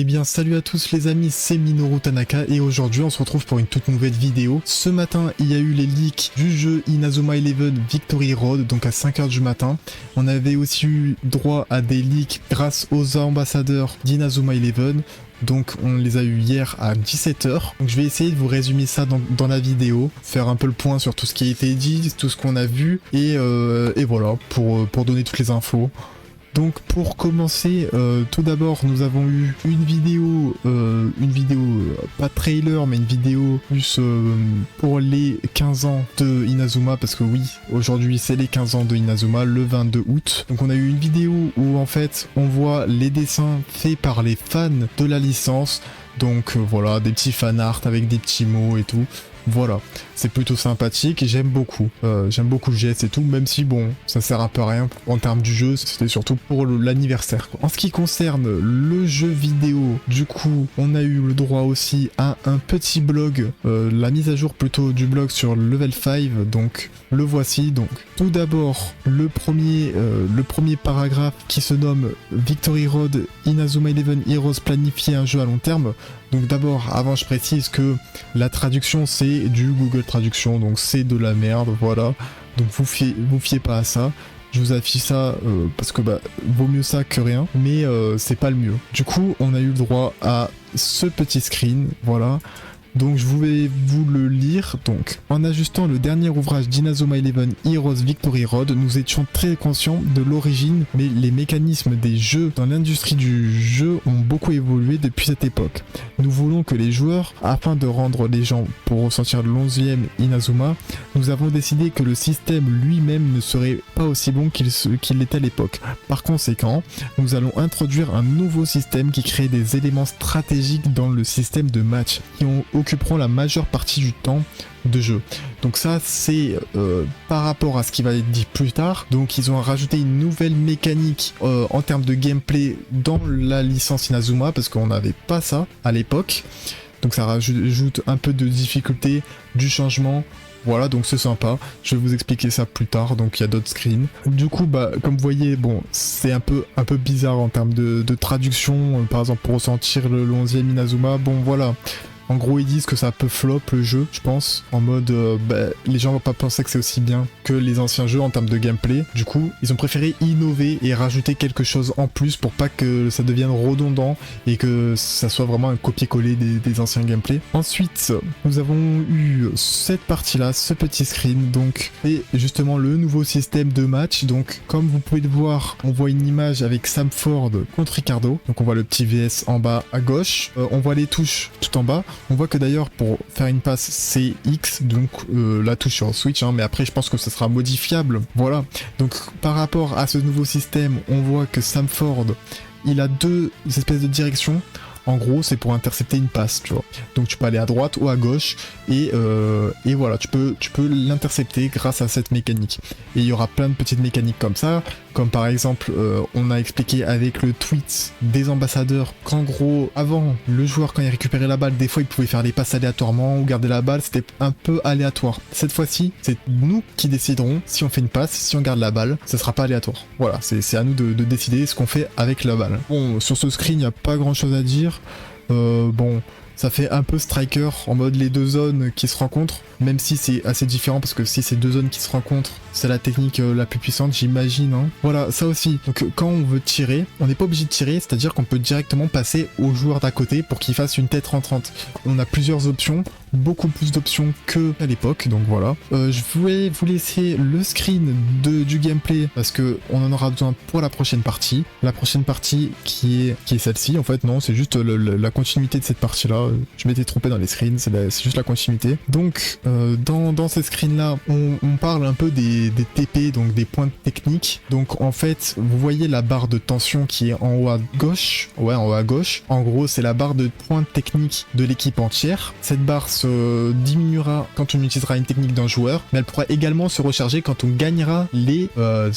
Eh bien salut à tous les amis, c'est Minoru Tanaka et aujourd'hui on se retrouve pour une toute nouvelle vidéo. Ce matin il y a eu les leaks du jeu Inazuma Eleven Victory Road, donc à 5h du matin. On avait aussi eu droit à des leaks grâce aux ambassadeurs d'Inazuma Eleven. Donc on les a eu hier à 17h. Donc je vais essayer de vous résumer ça dans la vidéo, faire un peu le point sur tout ce qui a été dit, tout ce qu'on a vu et voilà pour donner toutes les infos. Donc pour commencer, tout d'abord nous avons eu une vidéo pas trailer mais une vidéo plus pour les 15 ans de Inazuma, parce que oui, aujourd'hui c'est les 15 ans de Inazuma, le 22 août. Donc on a eu une vidéo où en fait on voit les dessins faits par les fans de la licence. Donc voilà, des petits fan art avec des petits mots et tout. Voilà, c'est plutôt sympathique et j'aime beaucoup le geste et tout, même si bon, ça sert un peu à rien en termes du jeu, c'était surtout pour l'anniversaire. En ce qui concerne le jeu vidéo, du coup, on a eu le droit aussi à un petit blog, la mise à jour plutôt du blog sur Level 5, donc le voici. Donc tout d'abord, le premier paragraphe qui se nomme Victory Road, Inazuma Eleven Heroes planifier un jeu à long terme. Donc d'abord, avant je précise que la traduction c'est du Google Traduction, donc c'est de la merde, voilà. Donc vous fiez pas à ça. Je vous affiche ça parce que vaut mieux ça que rien, mais c'est pas le mieux. Du coup, on a eu le droit à ce petit screen, voilà. Donc je vais vous le lire. Donc, en ajustant le dernier ouvrage d'Inazuma Eleven Heroes Victory Road, nous étions très conscients de l'origine, mais les mécanismes des jeux dans l'industrie du jeu ont beaucoup évolué depuis cette époque. Nous voulons que les joueurs, afin de rendre les gens pour ressentir le 11e Inazuma, nous avons décidé que le système lui-même ne serait pas aussi bon qu'il l'était à l'époque. Par conséquent, nous allons introduire un nouveau système qui crée des éléments stratégiques dans le système de match, qui occuperont la majeure partie du temps de jeu. Donc ça c'est par rapport à ce qui va être dit plus tard. Donc ils ont rajouté une nouvelle mécanique en termes de gameplay dans la licence Inazuma, parce qu'on n'avait pas ça à l'époque. Donc ça rajoute un peu de difficulté, du changement. Voilà, donc c'est sympa, je vais vous expliquer ça plus tard, donc il y a d'autres screens. Du coup, comme vous voyez, bon, c'est un peu bizarre en termes de traduction, par exemple pour ressentir le 11e Inazuma, bon voilà. En gros, ils disent que ça peut flop le jeu, je pense, en mode les gens vont pas penser que c'est aussi bien que les anciens jeux en termes de gameplay. Du coup, ils ont préféré innover et rajouter quelque chose en plus pour pas que ça devienne redondant et que ça soit vraiment un copier-coller des anciens gameplays. Ensuite, nous avons eu cette partie-là, ce petit screen, donc, et justement le nouveau système de match. Donc, comme vous pouvez le voir, on voit une image avec Sam Ford contre Ricardo. Donc, on voit le petit VS en bas à gauche. On voit les touches tout en bas. On voit que d'ailleurs pour faire une passe c'est X, donc la touche sur Switch, hein, mais après je pense que ça sera modifiable. Voilà, donc par rapport à ce nouveau système, on voit que Sam Ford, il a deux espèces de directions. En gros, c'est pour intercepter une passe, tu vois. Donc tu peux aller à droite ou à gauche et voilà, tu peux l'intercepter grâce à cette mécanique. Et il y aura plein de petites mécaniques comme ça, comme par exemple, on a expliqué avec le tweet des ambassadeurs qu'en gros, avant, le joueur quand il récupérait la balle, des fois il pouvait faire des passes aléatoirement ou garder la balle, c'était un peu aléatoire. Cette fois-ci, c'est nous qui déciderons si on fait une passe, si on garde la balle, ça sera pas aléatoire. Voilà, c'est à nous de décider ce qu'on fait avec la balle. Bon, sur ce screen, il n'y a pas grand-chose à dire. Bon, ça fait un peu striker en mode les deux zones qui se rencontrent, même si c'est assez différent parce que si c'est deux zones qui se rencontrent, c'est la technique la plus puissante, j'imagine. Hein. Voilà, ça aussi. Donc quand on veut tirer, on n'est pas obligé de tirer, c'est-à-dire qu'on peut directement passer au joueur d'à côté pour qu'il fasse une tête rentrante. On a plusieurs options, beaucoup plus d'options que à l'époque, donc voilà. Je voulais vous laisser le screen du gameplay parce que on en aura besoin pour la prochaine partie. La prochaine partie qui est celle-ci, en fait, non, c'est juste la continuité de cette partie-là. Je m'étais trompé dans les screens, c'est juste la continuité. Donc dans ces screens-là, on parle un peu des TP, donc des points techniques. Donc en fait, vous voyez la barre de tension qui est en haut à gauche. Ouais, en haut à gauche. En gros, c'est la barre de points techniques de l'équipe entière. Cette barre se diminuera quand on utilisera une technique d'un joueur, mais elle pourra également se recharger quand on gagnera les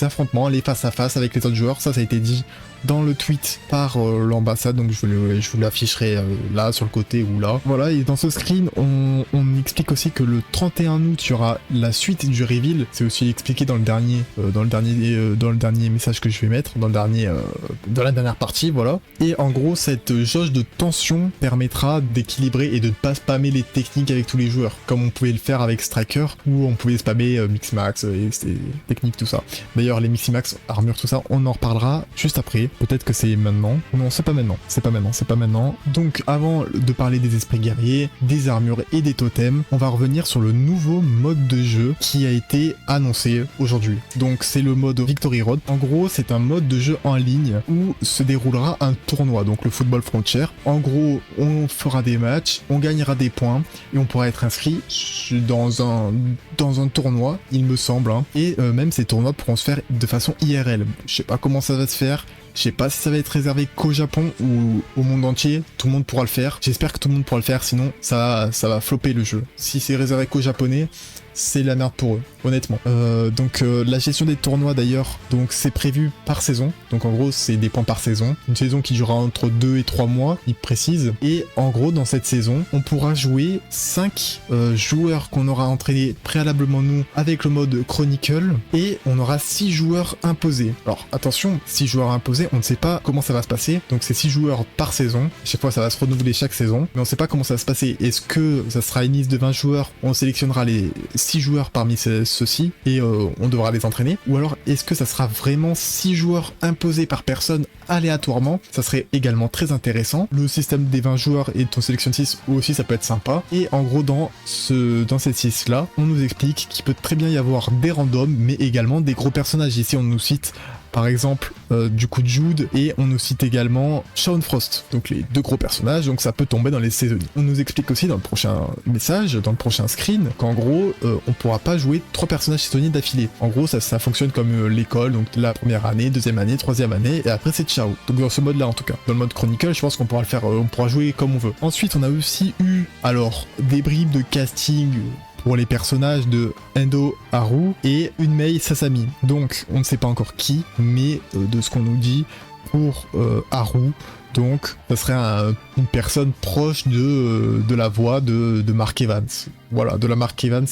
affrontements, les face à face avec les autres joueurs. Ça a été dit dans le tweet par l'ambassade, donc je vous l'afficherai là sur le côté ou là. Voilà, et dans ce screen on explique aussi que le 31 août il y aura la suite du reveal. C'est aussi expliqué dans le dernier message que je vais mettre, dans la dernière partie, voilà. Et en gros cette jauge de tension permettra d'équilibrer et de ne pas spammer les techniques avec tous les joueurs, comme on pouvait le faire avec Striker, où on pouvait spammer Mixmax et ces techniques, tout ça. D'ailleurs les Miximax, armure, tout ça, on en reparlera juste après. Peut-être que c'est maintenant. Non, c'est pas maintenant. Donc avant de parler des esprits guerriers, des armures et des totems, on va revenir sur le nouveau mode de jeu qui a été annoncé aujourd'hui. Donc c'est le mode Victory Road. En gros, c'est un mode de jeu en ligne où se déroulera un tournoi, donc le Football Frontier. En gros, on fera des matchs, on gagnera des points et on pourra être inscrit dans un tournoi, il me semble. Et même ces tournois pourront se faire de façon IRL. Je sais pas comment ça va se faire. Je sais pas si ça va être réservé qu'au Japon ou au monde entier, tout le monde pourra le faire. J'espère que tout le monde pourra le faire, sinon ça va flopper le jeu. Si c'est réservé qu'aux Japonais, c'est la merde pour eux, honnêtement. La gestion des tournois d'ailleurs, donc c'est prévu par saison. Donc en gros, c'est des points par saison. Une saison qui durera entre 2 et 3 mois, il précise. Et en gros, dans cette saison, on pourra jouer 5 joueurs qu'on aura entraînés préalablement nous avec le mode Chronicle. Et on aura 6 joueurs imposés. Alors attention, 6 joueurs imposés, on ne sait pas comment ça va se passer. Donc c'est 6 joueurs par saison. Chaque fois, ça va se renouveler chaque saison. Mais on ne sait pas comment ça va se passer. Est-ce que ça sera une liste de 20 joueurs? On sélectionnera les 6 joueurs parmi ceux-ci et on devra les entraîner, ou alors est-ce que ça sera vraiment 6 joueurs imposés par personne aléatoirement? Ça serait également très intéressant. Le système des 20 joueurs et ton sélection 6 aussi, ça peut être sympa. Et en gros, dans cette 6 là, on nous explique qu'il peut très bien y avoir des randoms mais également des gros personnages. Ici on nous cite par exemple du coup Jude, et on nous cite également Shaun Frost, donc les 2 gros personnages, donc ça peut tomber dans les saisonniers. On nous explique aussi dans le prochain message, dans le prochain screen, qu'en gros on pourra pas jouer 3 personnages saisonniers d'affilée. En gros ça fonctionne comme l'école, donc la première année, deuxième année, troisième année, et après c'est ciao. Donc dans ce mode là en tout cas. Dans le mode Chronicle, je pense qu'on pourra le faire, on pourra jouer comme on veut. Ensuite on a aussi eu alors des bribes de casting pour les personnages de Endo Haru et Unmei Sasami. Donc on ne sait pas encore qui, mais de ce qu'on nous dit pour Haru, donc ça serait une personne proche de la voix de Mark Evans. Voilà, de la Mark Evans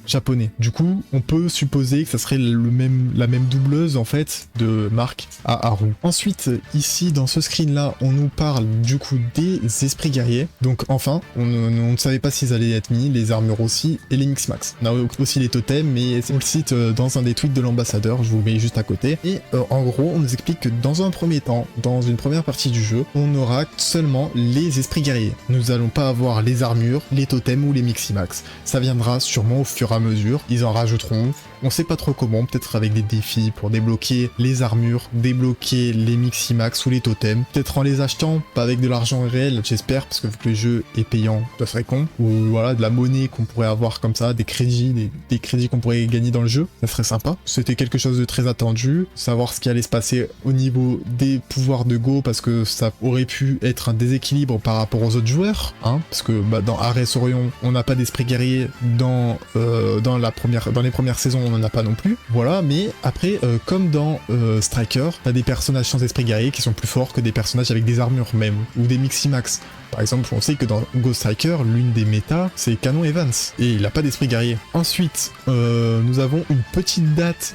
japonais. Du coup, on peut supposer que ça serait la même doubleuse en fait de Mark à Haru. Ensuite, ici dans ce screen là, on nous parle du coup des esprits guerriers. Donc enfin, on ne savait pas s'ils allaient être mis, les armures aussi et les Mixmax. On a aussi les totems, mais on le cite dans un des tweets de l'ambassadeur, je vous mets juste à côté. Et en gros, on nous explique que dans un premier temps, dans une première partie du jeu, on aura seulement les esprits guerriers. Nous allons pas avoir les armures, les totems ou les Miximax. Ça viendra sûrement au fur et à mesure, ils en rajouteront, on sait pas trop comment, peut-être avec des défis pour débloquer les armures, débloquer les Miximax ou les totems, peut-être en les achetant, pas avec de l'argent réel, j'espère, parce que vu que le jeu est payant, ça serait con, ou voilà, de la monnaie qu'on pourrait avoir comme ça, des crédits, des crédits qu'on pourrait gagner dans le jeu, ça serait sympa. C'était quelque chose de très attendu, savoir ce qui allait se passer au niveau des pouvoirs de Go, parce que ça aurait pu être un déséquilibre par rapport aux autres joueurs, hein, parce que dans Ares Orion, on n'a pas d'esprit guerrier, dans les premières saisons, on n'en a pas non plus, voilà, mais après, comme dans Striker, t'as des personnages sans esprit guerrier qui sont plus forts que des personnages avec des armures même, ou des Miximax. Par exemple, on sait que dans Ghost Striker, l'une des méta, c'est Canon Evans, et il n'a pas d'esprit guerrier. Ensuite, nous avons une petite date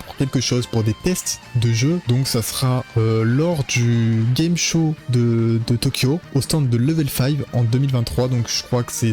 pour quelque chose, pour des tests de jeu, donc ça sera lors du Game Show de Tokyo, au stand de Level 5 en 2023, donc je crois que c'est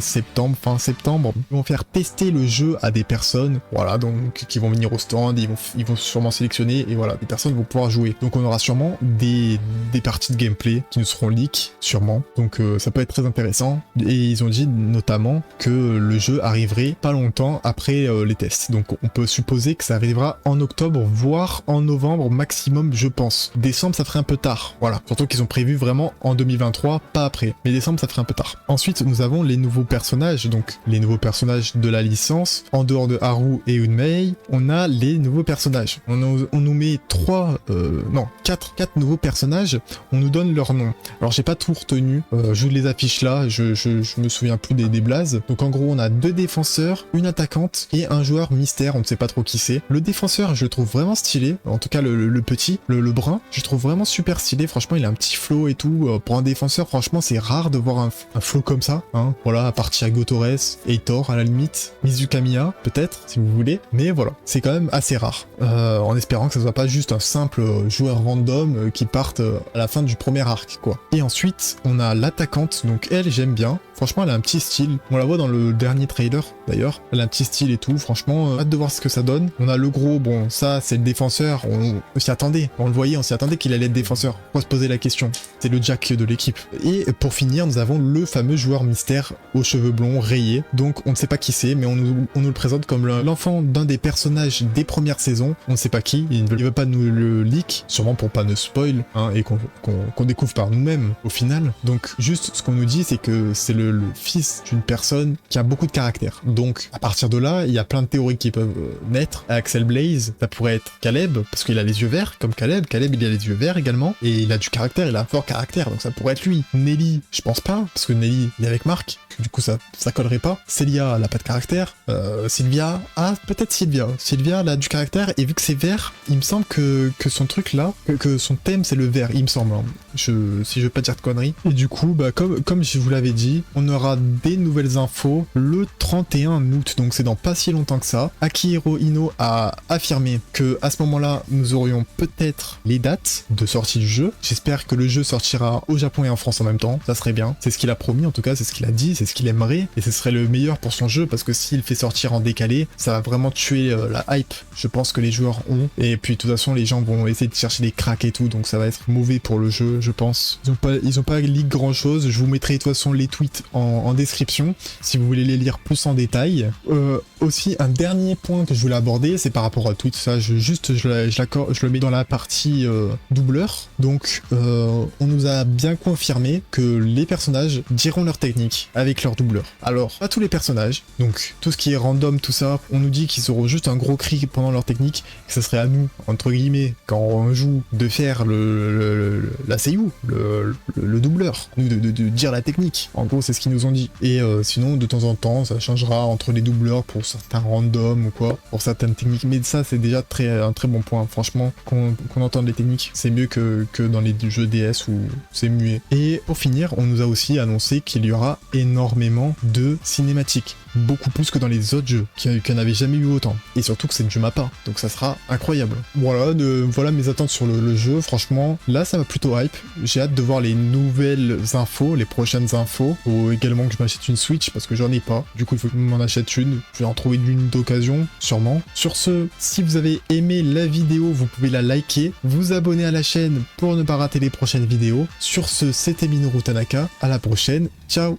fin septembre. Ils vont faire tester le jeu à des personnes, voilà, donc qui vont venir au stand, ils vont sûrement sélectionner, et voilà, des personnes vont pouvoir jouer. Donc on aura sûrement des parties de gameplay qui nous seront leak, sûrement, donc ça peut être très intéressant, et ils ont dit notamment que le jeu arriverait pas longtemps après les tests, donc on peut supposer que ça arrivera en octobre, voire en novembre maximum, je pense. Décembre ça ferait un peu tard, voilà, surtout qu'ils ont prévu vraiment en 2023, pas après, mais décembre ça ferait un peu tard. Ensuite nous avons les nouveaux personnages, donc les nouveaux personnages de la licence, en dehors de Haru et Unmei, on a les nouveaux personnages. On nous met 4 nouveaux personnages, on nous donne leur nom. Alors j'ai pas tout retenu, je vous les affiche là, je me souviens plus des blazes. Donc en gros on a 2 défenseurs, une attaquante et un joueur mystère, on ne sait pas trop qui c'est. Le défenseur je le trouve vraiment stylé, en tout cas le petit, le brun, je le trouve vraiment super stylé, franchement il a un petit flow et tout. Pour un défenseur franchement c'est rare de voir un flow comme ça, hein. Voilà, à part Thiago Torres, Heitor à la limite, Mizukamiya peut-être si vous voulez, mais voilà, c'est quand même assez rare. En espérant que ça soit pas juste un simple joueur random qui parte à la fin du premier arc quoi. Et ensuite on a l'attaquante, donc elle j'aime bien, franchement elle a un petit style, on la voit dans le dernier trailer d'ailleurs, elle a un petit style et tout, franchement hâte de voir ce que ça donne. On a le gros, bon ça c'est le défenseur, on s'y attendait, on le voyait, on s'y attendait qu'il allait être défenseur, on va se poser la question, c'est le Jack de l'équipe. Et pour finir nous avons le fameux joueur mystère aux cheveux blonds rayés, donc on ne sait pas qui c'est, mais on nous le présente comme l'enfant d'un des personnages des premières saisons, on ne sait pas qui, il veut pas nous le leak, sûrement pour pas nous spoil, hein, et qu'on découvre par nous-mêmes au final. Donc juste ce qu'on nous dit c'est que c'est le fils d'une personne qui a beaucoup de caractère. Donc à partir de là, il y a plein de théories qui peuvent naître. Axel Blaze, ça pourrait être Caleb, parce qu'il a les yeux verts, comme Caleb. Caleb, il a les yeux verts également, et il a du caractère, il a un fort caractère, donc ça pourrait être lui. Nelly, je pense pas, parce que Nelly, il est avec Marc, du coup ça collerait pas. Célia, elle a pas de caractère. Sylvia, peut-être Sylvia. Sylvia, elle a du caractère, et vu que c'est vert, il me semble que son truc là, que son thème c'est le vert, il me semble. Hein. Si je veux pas dire de conneries. Et du coup, comme je vous l'avais dit, on aura des nouvelles infos le 31 août, donc c'est dans pas si longtemps que ça. Akihiro Ino a affirmé que à ce moment-là, nous aurions peut-être les dates de sortie du jeu. J'espère que le jeu sortira au Japon et en France en même temps, ça serait bien. C'est ce qu'il a promis, en tout cas, c'est ce qu'il a dit, c'est ce qu'il aimerait, et ce serait le meilleur pour son jeu, parce que s'il fait sortir en décalé, ça va vraiment tuer la hype, je pense que les joueurs ont, et puis de toute façon, les gens vont essayer de chercher des cracks et tout, donc ça va être mauvais pour le jeu, je pense. Ils ont pas leak grand chose, je vous mettrai de toute façon les tweets en description, si vous voulez les lire plus en détail. Aussi, un dernier point que je voulais aborder, c'est par rapport à tweet, ça, je le mets dans la partie doubleur. Donc, on nous a bien confirmé que les personnages diront leur technique avec leur doubleur. Alors, pas tous les personnages, donc tout ce qui est random, tout ça, on nous dit qu'ils auront juste un gros cri pendant leur technique, que ce serait à nous, entre guillemets, quand on joue, de faire la seiyuu, le doubleur, nous de dire la technique. En gros, c'est ce qu'ils nous ont dit. Et sinon, de temps en temps, ça changera entre les doubleurs pour certains randoms ou quoi, pour certaines techniques. Mais ça, c'est déjà un très bon point. Franchement, qu'on entende les techniques, c'est mieux que dans les jeux DS où c'est muet. Et pour finir, on nous a aussi annoncé qu'il y aura énormément de cinématiques. Beaucoup plus que dans les autres jeux, qu'il n'y en avait jamais eu autant. Et surtout que c'est du mappa, donc ça sera incroyable. Voilà mes attentes sur le jeu, franchement, là ça m'a plutôt hype. J'ai hâte de voir les nouvelles infos, les prochaines infos. Faut également que je m'achète une Switch, parce que j'en ai pas. Du coup, il faut que je m'en achète une. Je vais en trouver une d'occasion, sûrement. Sur ce, si vous avez aimé la vidéo, vous pouvez la liker, vous abonner à la chaîne pour ne pas rater les prochaines vidéos. Sur ce, c'était Minoru Tanaka, à la prochaine, ciao.